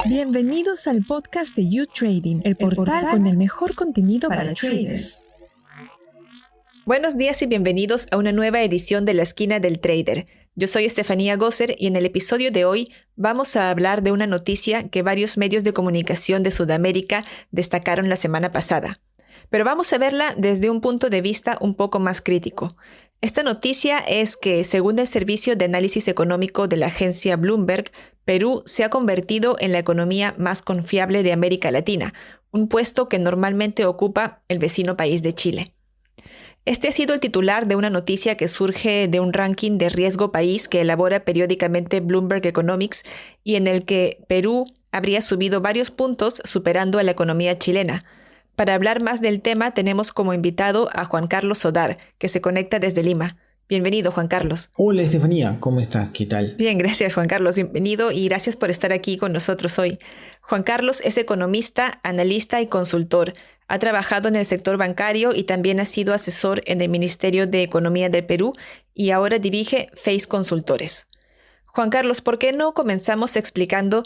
Bienvenidos al podcast de You Trading, el portal con el mejor contenido para traders. Buenos días y bienvenidos a una nueva edición de La Esquina del Trader. Yo soy Estefanía Gosser y en el episodio de hoy vamos a hablar de una noticia que varios medios de comunicación de Sudamérica destacaron la semana pasada. Pero vamos a verla desde un punto de vista un poco más crítico. Esta noticia es que, según el Servicio de Análisis Económico de la agencia Bloomberg, Perú se ha convertido en la economía más confiable de América Latina, un puesto que normalmente ocupa el vecino país de Chile. Este ha sido el titular de una noticia que surge de un ranking de riesgo país que elabora periódicamente Bloomberg Economics y en el que Perú habría subido varios puntos superando a la economía chilena. Para hablar más del tema tenemos como invitado a Juan Carlos Sodar, que se conecta desde Lima. Bienvenido, Juan Carlos. Hola, Estefanía, ¿cómo estás? ¿Qué tal? Bien, gracias, Juan Carlos. Bienvenido y gracias por estar aquí con nosotros hoy. Juan Carlos es economista, analista y consultor. Ha trabajado en el sector bancario y también ha sido asesor en el Ministerio de Economía del Perú y ahora dirige Face Consultores. Juan Carlos, ¿por qué no comenzamos explicando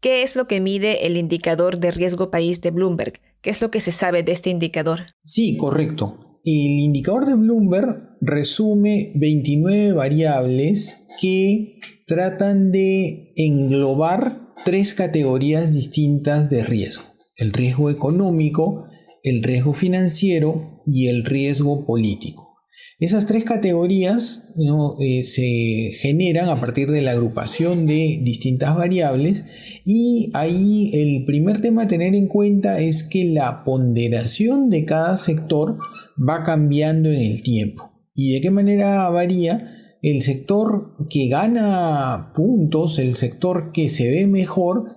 qué es lo que mide el indicador de riesgo país de Bloomberg? ¿Qué es lo que se sabe de este indicador? Sí, correcto. El indicador de Bloomberg resume 29 variables que tratan de englobar tres categorías distintas de riesgo: el riesgo económico, el riesgo financiero y el riesgo político. Esas tres categorías se generan a partir de la agrupación de distintas variables, y ahí el primer tema a tener en cuenta es que la ponderación de cada sector va cambiando en el tiempo. ¿Y de qué manera varía? El sector que gana puntos, el sector que se ve mejor,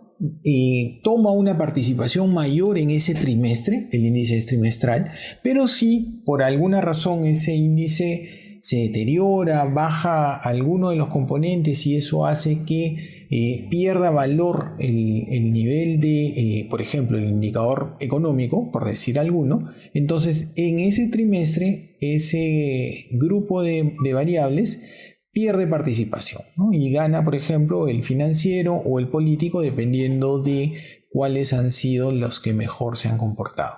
toma una participación mayor en ese trimestre. El índice es trimestral, pero si por alguna razón ese índice se deteriora, baja alguno de los componentes y eso hace que pierda valor el nivel de, por ejemplo, el indicador económico, por decir alguno, entonces en ese trimestre ese grupo de variables pierde participación, ¿no? Y gana, por ejemplo, el financiero o el político, dependiendo de cuáles han sido los que mejor se han comportado.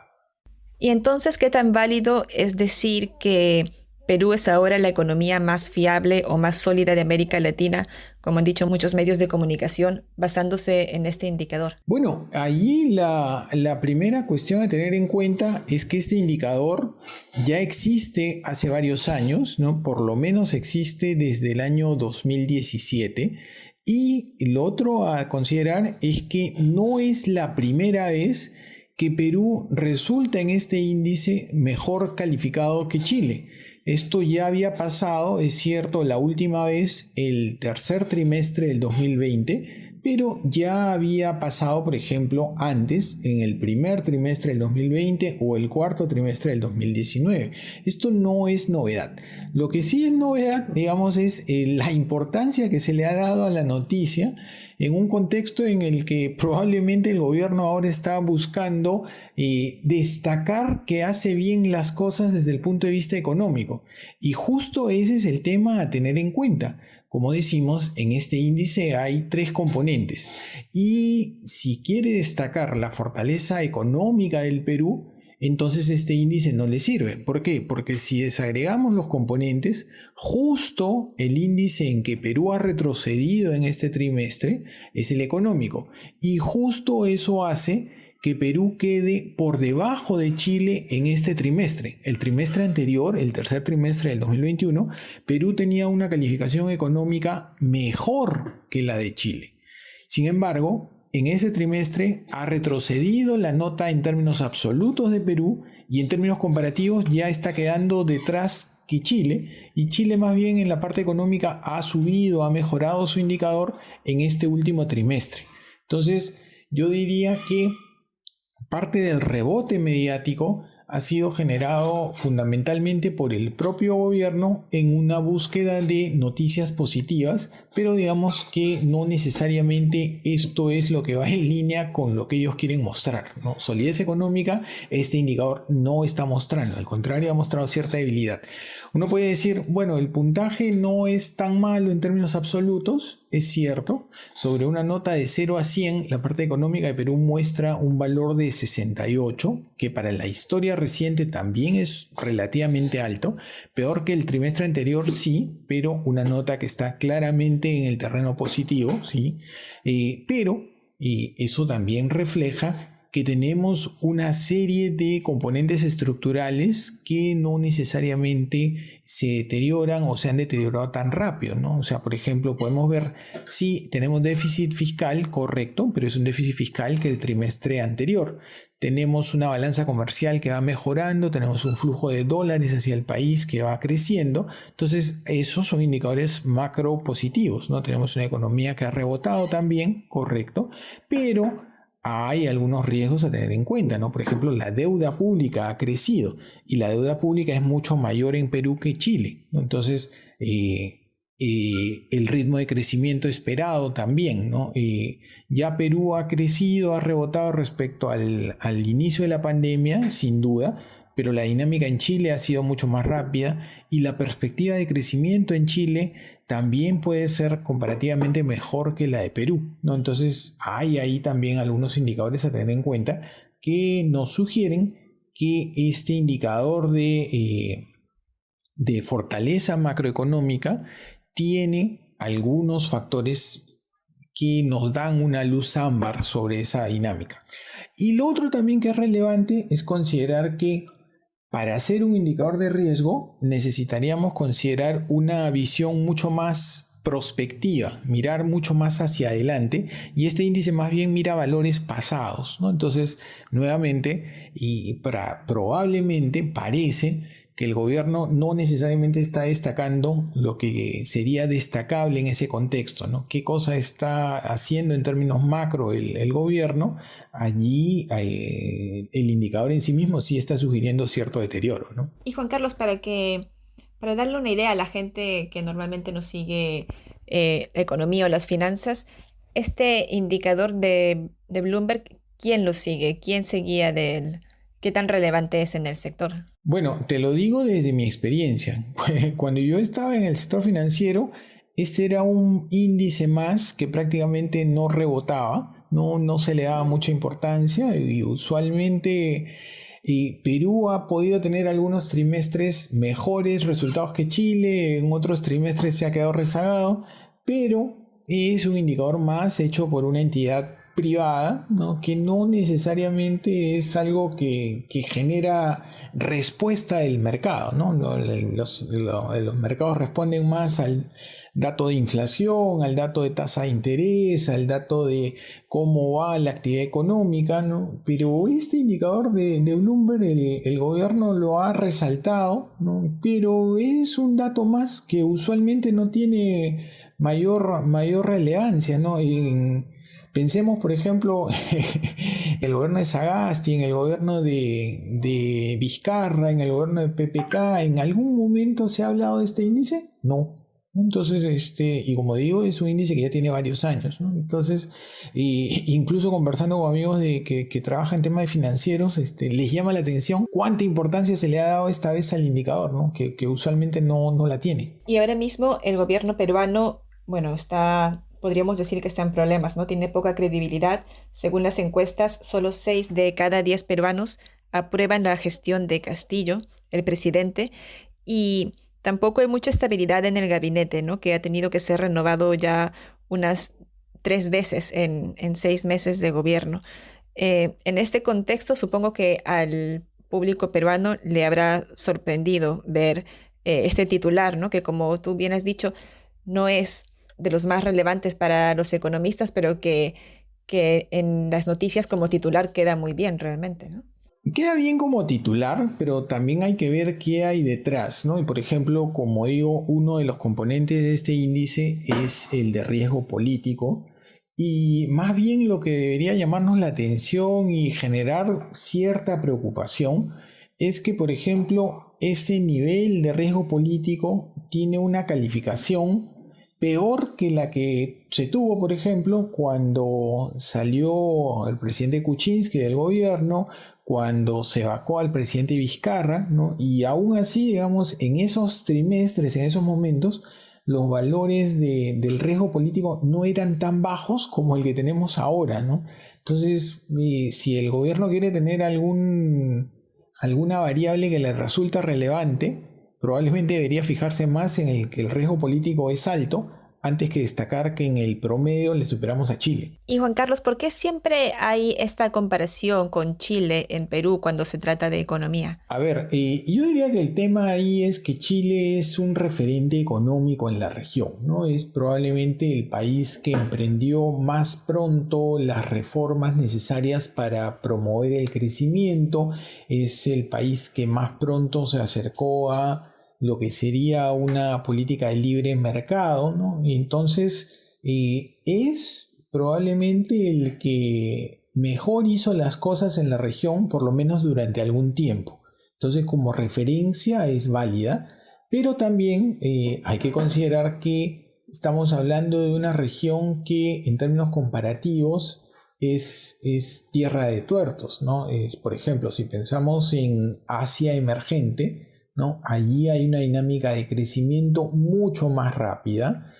Y entonces, ¿qué tan válido es decir que Perú es ahora la economía más fiable o más sólida de América Latina, como han dicho muchos medios de comunicación, basándose en este indicador? Bueno, allí la primera cuestión a tener en cuenta es que este indicador ya existe hace varios años, ¿no? Por lo menos existe desde el año 2017. Y lo otro a considerar es que no es la primera vez que Perú resulta en este índice mejor calificado que Chile. Esto ya había pasado, es cierto, la última vez el tercer trimestre del 2020, pero ya había pasado, por ejemplo, antes, en el primer trimestre del 2020 o el cuarto trimestre del 2019. Esto no es novedad. Lo que sí es novedad, digamos, es la importancia que se le ha dado a la noticia en un contexto en el que probablemente el gobierno ahora está buscando destacar que hace bien las cosas desde el punto de vista económico. Y justo ese es el tema a tener en cuenta. Como decimos, en este índice hay tres componentes. Y si quiere destacar la fortaleza económica del Perú, entonces este índice no le sirve. ¿Por qué? Porque si desagregamos los componentes, justo el índice en que Perú ha retrocedido en este trimestre es el económico. Y justo eso hace que Perú quede por debajo de Chile en este trimestre. El trimestre anterior, el tercer trimestre del 2021, Perú tenía una calificación económica mejor que la de Chile. Sin embargo, en ese trimestre ha retrocedido la nota en términos absolutos de Perú y en términos comparativos ya está quedando detrás que Chile, y Chile más bien en la parte económica ha subido, ha mejorado su indicador en este último trimestre. Entonces, yo diría que parte del rebote mediático ha sido generado fundamentalmente por el propio gobierno en una búsqueda de noticias positivas, pero digamos que no necesariamente esto es lo que va en línea con lo que ellos quieren mostrar, ¿no? Solidez económica, este indicador no está mostrando, al contrario, ha mostrado cierta debilidad. Uno puede decir, bueno, el puntaje no es tan malo en términos absolutos, es cierto. Sobre una nota de 0 a 100, la parte económica de Perú muestra un valor de 68, que para la historia reciente también es relativamente alto. Peor que el trimestre anterior, sí, pero una nota que está claramente en el terreno positivo, sí. Pero eso también refleja que tenemos una serie de componentes estructurales que no necesariamente se deterioran o se han deteriorado tan rápido, ¿no? O sea, por ejemplo, podemos ver si tenemos déficit fiscal, correcto, pero es un déficit fiscal que el trimestre anterior. Tenemos una balanza comercial que va mejorando, tenemos un flujo de dólares hacia el país que va creciendo. Entonces, esos son indicadores macro positivos, ¿no? Tenemos una economía que ha rebotado también, correcto, pero hay algunos riesgos a tener en cuenta, ¿no? Por ejemplo, la deuda pública ha crecido y la deuda pública es mucho mayor en Perú que Chile, ¿no? Entonces, el ritmo de crecimiento esperado también, ¿no? Ya Perú ha crecido, ha rebotado respecto al inicio de la pandemia, sin duda, pero la dinámica en Chile ha sido mucho más rápida y la perspectiva de crecimiento en Chile también puede ser comparativamente mejor que la de Perú, ¿no? Entonces hay ahí también algunos indicadores a tener en cuenta que nos sugieren que este indicador de fortaleza macroeconómica tiene algunos factores que nos dan una luz ámbar sobre esa dinámica. Y lo otro también que es relevante es considerar que para hacer un indicador de riesgo necesitaríamos considerar una visión mucho más prospectiva, mirar mucho más hacia adelante, y este índice más bien mira valores pasados, ¿no? Entonces, nuevamente, probablemente parece que el gobierno no necesariamente está destacando lo que sería destacable en ese contexto, ¿no? ¿Qué cosa está haciendo en términos macro el gobierno? Allí el indicador en sí mismo sí está sugiriendo cierto deterioro, ¿no? Y Juan Carlos, para darle una idea a la gente que normalmente no sigue la economía o las finanzas, este indicador de Bloomberg, ¿quién lo sigue? ¿Quién se guía de él? ¿Qué tan relevante es en el sector? Bueno, te lo digo desde mi experiencia. Cuando yo estaba en el sector financiero, este era un índice más que prácticamente no rebotaba, no se le daba mucha importancia y usualmente Perú ha podido tener algunos trimestres mejores resultados que Chile, en otros trimestres se ha quedado rezagado, pero es un indicador más hecho por una entidad privada, ¿no? Que no necesariamente es algo que genera respuesta del mercado, ¿no? Los mercados responden más al dato de inflación, al dato de tasa de interés, al dato de cómo va la actividad económica, ¿no? Pero este indicador de Bloomberg el gobierno lo ha resaltado, ¿no? Pero es un dato más que usualmente no tiene mayor relevancia, ¿no? Pensemos, por ejemplo, el gobierno de Sagasti, en el gobierno de Vizcarra, en el gobierno de PPK, ¿en algún momento se ha hablado de este índice? No. Entonces, y como digo, es un índice que ya tiene varios años, ¿no? Entonces, incluso conversando con amigos que trabajan en temas de financieros, les llama la atención cuánta importancia se le ha dado esta vez al indicador, ¿no? Que usualmente no la tiene. Y ahora mismo el gobierno peruano, bueno, podríamos decir que está en problemas, ¿no? Tiene poca credibilidad. Según las encuestas, solo 6 de cada 10 peruanos aprueban la gestión de Castillo, el presidente, y tampoco hay mucha estabilidad en el gabinete, ¿no? Que ha tenido que ser renovado ya unas 3 veces en 6 meses de gobierno. En este contexto, supongo que al público peruano le habrá sorprendido ver este titular, ¿no? Que como tú bien has dicho, no es de los más relevantes para los economistas, pero que en las noticias como titular queda muy bien realmente, ¿no? Queda bien como titular, pero también hay que ver qué hay detrás, ¿no? Y por ejemplo, como digo, uno de los componentes de este índice es el de riesgo político. Y más bien lo que debería llamarnos la atención y generar cierta preocupación es que, por ejemplo, este nivel de riesgo político tiene una calificación peor que la que se tuvo, por ejemplo, cuando salió el presidente Kuczynski del gobierno, cuando se vacó al presidente Vizcarra, ¿no? Y aún así, digamos, en esos trimestres, en esos momentos, los valores del riesgo político no eran tan bajos como el que tenemos ahora, ¿no? Entonces, si el gobierno quiere tener alguna variable que le resulta relevante, probablemente debería fijarse más en el que el riesgo político es alto, antes que destacar que en el promedio le superamos a Chile. Y Juan Carlos, ¿por qué siempre hay esta comparación con Chile en Perú cuando se trata de economía? A ver, yo diría que el tema ahí es que Chile es un referente económico en la región, ¿no? Es probablemente el país que emprendió más pronto las reformas necesarias para promover el crecimiento, es el país que más pronto se acercó a lo que sería una política de libre mercado, ¿no? Y entonces es probablemente el que mejor hizo las cosas en la región, por lo menos durante algún tiempo. Entonces, como referencia es válida, pero también hay que considerar que estamos hablando de una región que en términos comparativos es tierra de tuertos, ¿no? Por ejemplo, si pensamos en Asia emergente, ¿no? Allí hay una dinámica de crecimiento mucho más rápida.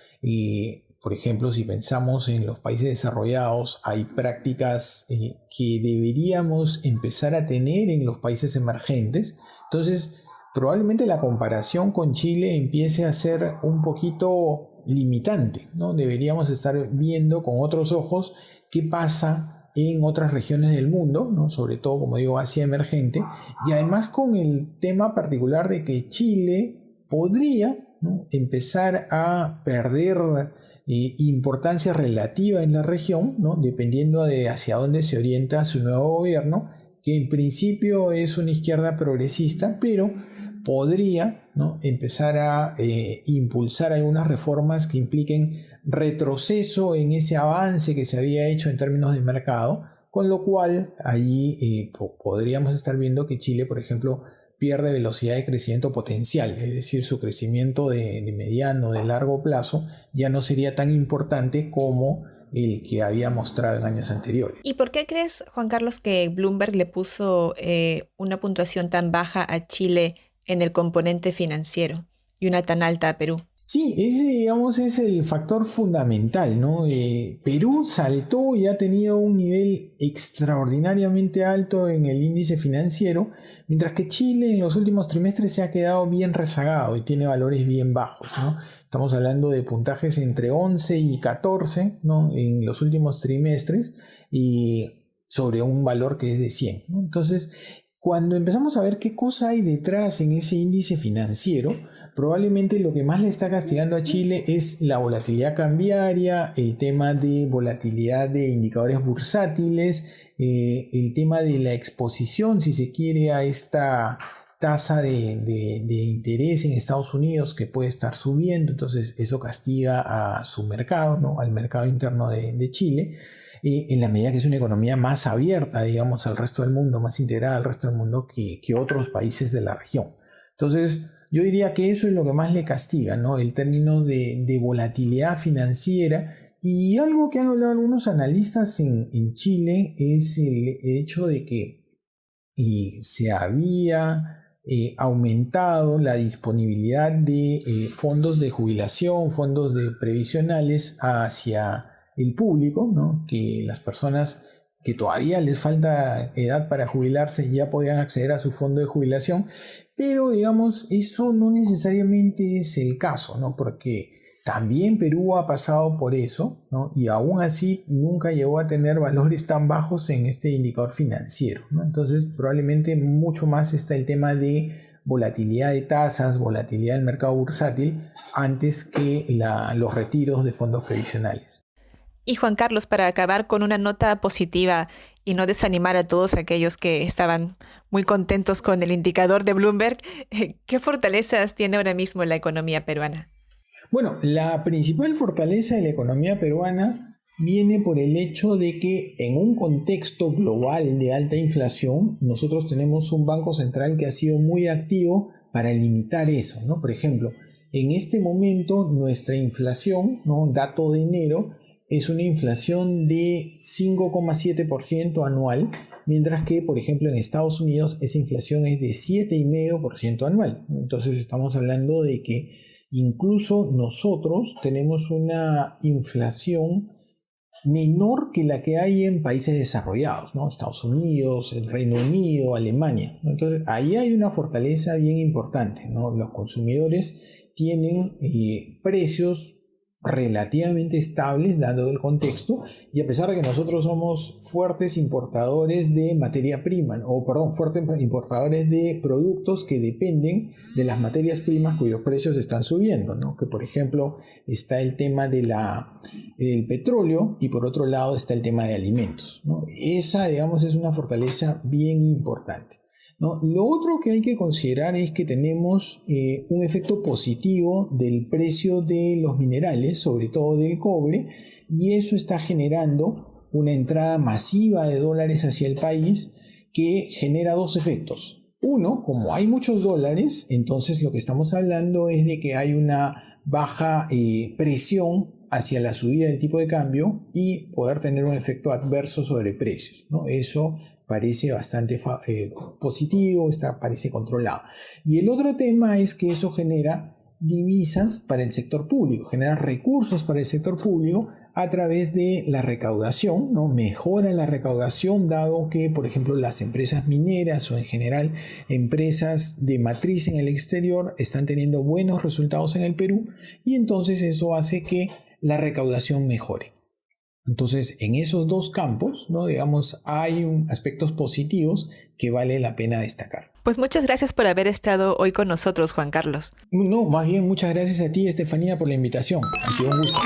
Por ejemplo, si pensamos en los países desarrollados, hay prácticas que deberíamos empezar a tener en los países emergentes. Entonces, probablemente la comparación con Chile empiece a ser un poquito limitante, ¿no? Deberíamos estar viendo con otros ojos qué pasa en otras regiones del mundo, ¿no? Sobre todo, como digo, Asia emergente, y además con el tema particular de que Chile podría, ¿no?, empezar a perder importancia relativa en la región, ¿no?, dependiendo de hacia dónde se orienta su nuevo gobierno, que en principio es una izquierda progresista, pero podría, ¿no?, empezar a impulsar algunas reformas que impliquen retroceso en ese avance que se había hecho en términos de mercado, con lo cual allí podríamos estar viendo que Chile, por ejemplo, pierde velocidad de crecimiento potencial, es decir, su crecimiento de mediano, de largo plazo, ya no sería tan importante como el que había mostrado en años anteriores. ¿Y por qué crees, Juan Carlos, que Bloomberg le puso una puntuación tan baja a Chile en el componente financiero y una tan alta a Perú? Sí, ese, digamos, es el factor fundamental, ¿no? Perú saltó y ha tenido un nivel extraordinariamente alto en el índice financiero, mientras que Chile en los últimos trimestres se ha quedado bien rezagado y tiene valores bien bajos, ¿no? Estamos hablando de puntajes entre 11 y 14, ¿no?, en los últimos trimestres, y sobre un valor que es de 100, ¿no? Entonces, cuando empezamos a ver qué cosa hay detrás en ese índice financiero, probablemente lo que más le está castigando a Chile es la volatilidad cambiaria, el tema de volatilidad de indicadores bursátiles, el tema de la exposición, si se quiere, a esta tasa de interés en Estados Unidos que puede estar subiendo. Entonces eso castiga a su mercado, ¿no?, al mercado interno de Chile. En la medida que es una economía más abierta, digamos, al resto del mundo, más integrada al resto del mundo que otros países de la región. Entonces, yo diría que eso es lo que más le castiga, ¿no?, el término de volatilidad financiera. Y algo que han hablado algunos analistas en Chile es el hecho de que se había aumentado la disponibilidad de fondos de jubilación, fondos de previsionales hacia el público, ¿no?, que las personas que todavía les falta edad para jubilarse ya podían acceder a su fondo de jubilación, pero digamos, eso no necesariamente es el caso, ¿no?, porque también Perú ha pasado por eso, ¿no?, y aún así nunca llegó a tener valores tan bajos en este indicador financiero, ¿no? Entonces, probablemente mucho más está el tema de volatilidad de tasas, volatilidad del mercado bursátil, antes que los retiros de fondos previsionales. Y Juan Carlos, para acabar con una nota positiva y no desanimar a todos aquellos que estaban muy contentos con el indicador de Bloomberg, ¿qué fortalezas tiene ahora mismo la economía peruana? Bueno, la principal fortaleza de la economía peruana viene por el hecho de que en un contexto global de alta inflación, nosotros tenemos un Banco Central que ha sido muy activo para limitar eso, ¿no? Por ejemplo, en este momento nuestra inflación, ¿no?, dato de enero, es una inflación de 5,7% anual, mientras que, por ejemplo, en Estados Unidos esa inflación es de 7,5% anual. Entonces estamos hablando de que incluso nosotros tenemos una inflación menor que la que hay en países desarrollados, ¿no? Estados Unidos, el Reino Unido, Alemania. Entonces, ahí hay una fortaleza bien importante, ¿no? Los consumidores tienen precios relativamente estables dado el contexto, y a pesar de que nosotros somos fuertes importadores de materia prima, fuertes importadores de productos que dependen de las materias primas cuyos precios están subiendo, ¿no? Que por ejemplo está el tema del petróleo, y por otro lado está el tema de alimentos, ¿no? Esa, digamos, es una fortaleza bien importante, ¿no? Lo otro que hay que considerar es que tenemos un efecto positivo del precio de los minerales, sobre todo del cobre, y eso está generando una entrada masiva de dólares hacia el país que genera dos efectos. Uno, como hay muchos dólares, entonces lo que estamos hablando es de que hay una baja presión hacia la subida del tipo de cambio y poder tener un efecto adverso sobre precios, ¿no? Eso parece bastante positivo, parece controlado. Y el otro tema es que eso genera divisas para el sector público, genera recursos para el sector público a través de la recaudación, ¿no? Mejora la recaudación dado que, por ejemplo, las empresas mineras o en general empresas de matriz en el exterior están teniendo buenos resultados en el Perú, y entonces eso hace que la recaudación mejore. Entonces, en esos dos campos, ¿no? Digamos, hay aspectos positivos que vale la pena destacar. Pues muchas gracias por haber estado hoy con nosotros, Juan Carlos. No, más bien muchas gracias a ti, Estefanía, por la invitación. Ha sido un gusto.